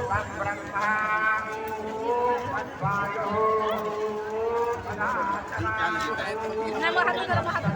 Nama hatu nama hatu.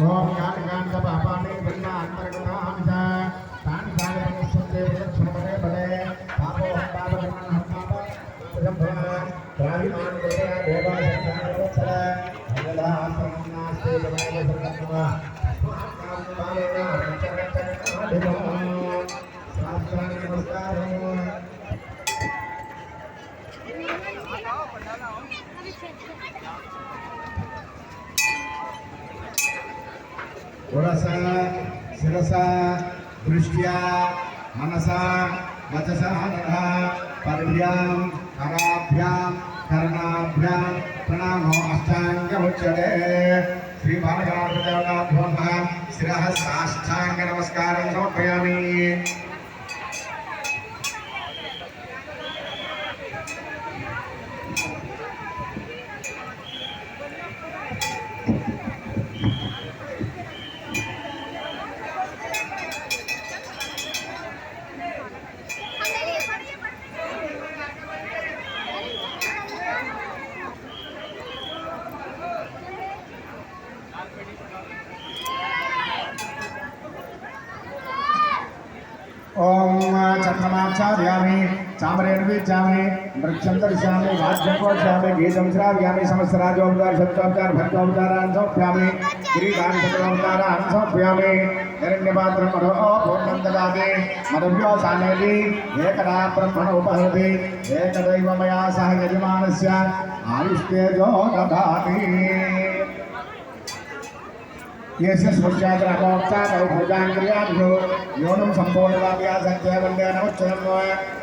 Om Gangan Kapapani Benar Terkenamsa Tan Saya Sunde Sunde Bade Papo Papo Dengan Hampa Sembah Brahman Dea Dewa Sangha Sara Adalah Asana Nasti Dewa Sangha Makam Palena Cara Dewa Sastra Namaskar Urasa, Sirasa, Drishya, Manasa, Vachasa, Anadha, Paribhyam, Karabhyam, Karnabhyam, Pranamo Ashtanga Uchade, Sri Balagadana Bhoma, Sirahas Ashtanga Namaskaram Samapayami. Om Chakramacharyami, Chamaredvi Chami, Mrichandar Shami, Vajjapur Shami, Geetam Shravyami, Samasrajomdar, Sattamdar, Bhattavdaran Sopyami, Giridan Sattamdaran Sopyami, Erindipatram Madho, Purnandadadi, Madhavyo Sanedi, Ekada Brahmana Upahati, Ekadaiva Maya Sahayajimanasya, Ayushkejo Dadhati. Yesus Musyadra Mokta, Bhujangriya, Yonam Sambodhavya Sanjay Vandana Uchanam